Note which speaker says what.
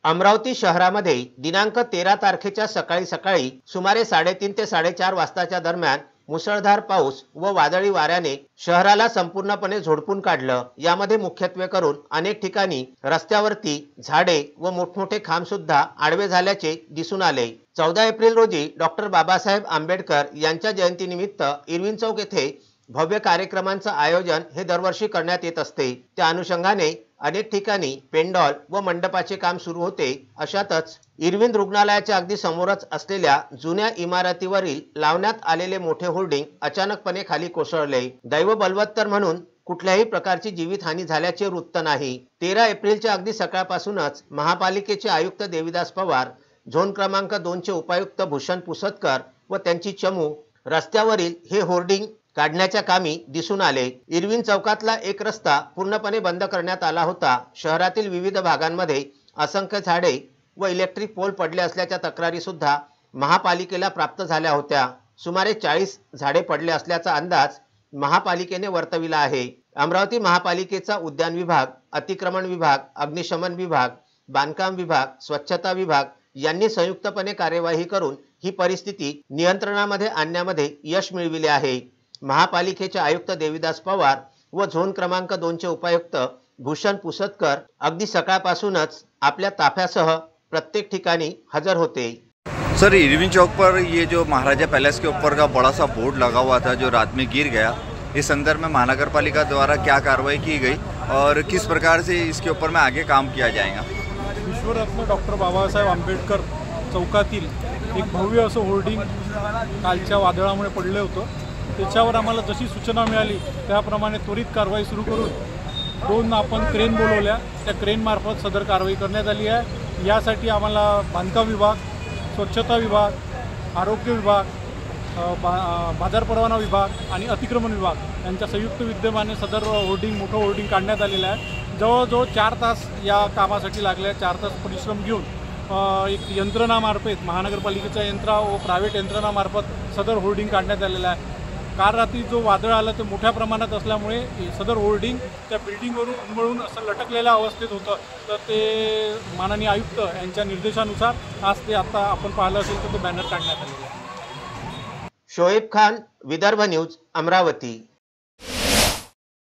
Speaker 1: अमरावती शहरामध्ये दिनांक 13 तारखेच्या सकाळी सुमारे 3:30 ते 4:30 वाजताच्या दरम्यान मुसळधार पाऊस व वादळी वाऱ्याने शहराला संपूर्णपणे झोडपून काढलं। यामध्ये मुख्यत्वे करून अनेक ठिकाणी रस्त्यावरती झाडे व मोठमोठे खांब सुद्धा आडवे झाल्याचे दिसून आले। 14 एप्रिल रोजी डॉक्टर बाबासाहेब आंबेडकर यांच्या जयंतीनिमित्त इरविन चौक येथे भव्य कार्यक्रमांचे आयोजन हे दरवर्षी करण्यात येत असते। त्या अनुषंगाने अनेक ठिकाणी पेंडॉल व मंडपाचे काम सुरू होते। अशातच इरविन रुग्णालयाच्या अगदी समोरच असलेल्या जुन्या इमारतीवरील लावण्यात आलेले मोठे होर्डिंग अचानकपणे खाली कोसळले। दैव बलवत्तर म्हणून कुठल्याही प्रकारची जीवितहानी झाल्याचे वृत्त नाही। 13 एप्रिलच्या अगदी सकाळपासूनच महापालिकेचे आयुक्त देविदास पवार, झोन क्रमांक 2 चे उपायुक्त भूषण पुसतकर व त्यांची चमू रस्त्यावरील हे होर्डिंग काढण्याच्या कामी दिसून आले। इरविन चौकातला एक रस्ता पूर्णपणे बंद करण्यात आला होता। शहरातील विविध भागांमध्ये असंख्य झाडे व इलेक्ट्रिक पोल पडले असल्याच्या तक्रारी सुद्धा महापालिकेला प्राप्त झाल्या होत्या। सुमारे 40 झाडे पडले असल्याचा अंदाज महापालिकेने वर्तविला आहे। अमरावती महापालिकेचा उद्यान विभाग, अतिक्रमण विभाग, अग्निशमन विभाग, बांधकाम विभाग, स्वच्छता विभाग यांनी संयुक्तपणे कार्यवाही करून ही परिस्थिती नियंत्रणामध्ये आणण्यामध्ये यश मिळविले आहे। महापालिकेचे आयुक्त देविदास पवार व झोन क्रमांक 2 चे उपायुक्त भूषण पुसतकर अगदी सकाळपासूनच आपल्या ताफ्यासह प्रत्येक ठिकाणी हजर होते।
Speaker 2: सर, इरविन चौक पर ये जो महाराजा पैलेस के ऊपर का बड़ा सा बोर्ड लगा हुआ था जो रात में गिर गया, इस संदर्भ में महानगर पालिका द्वारा क्या कार्रवाई की गई और किस प्रकार से इसके ऊपर में आगे काम किया जाएगा?
Speaker 3: विश्वरत्न डॉक्टर बाबासाहेब आंबेडकर चौकातील एक भव्य असं होर्डिंग कालच्या वादळामुळे पडले होतं। त्याच्यावर आम्हाला जशी सूचना मिळाली त्याप्रमाणे त्वरित कारवाई सुरू करून 2 आपण क्रेन बोलवल्या। त्या क्रेनमार्फत सदर कारवाई करण्यात आली आहे। यासाठी आम्हाला बांधकाम विभाग, स्वच्छता विभाग, आरोग्य विभाग, बाजार परवाना विभाग आणि अतिक्रमण विभाग यांच्या संयुक्त विद्यमाने सदर मोठं होर्डिंग काढण्यात आलेलं आहे। जवळजवळ 4 तास या कामासाठी लागले। 4 तास परिश्रम घेऊन एक यंत्रणामार्फत महानगरपालिकेच्या यंत्रणा व प्रायव्हेट यंत्रणामार्फत सदर होर्डिंग काढण्यात आलेलं आहे। काल रात्री जो वादळ आलं ते मोठ्या प्रमाणात असल्यामुळे सदर होर्डिंग त्या बिल्डिंगवरून उन्मळून असं लटकलेल्या अवस्थेत होतं। तर ते माननीय आयुक्त यांच्या निर्देशानुसार आज ते आता आपण पाहिलं असेल तर ते बॅनर काढण्यात आलेले आहे।
Speaker 1: शोएब खान, विदर्भ न्यूज, अमरावती।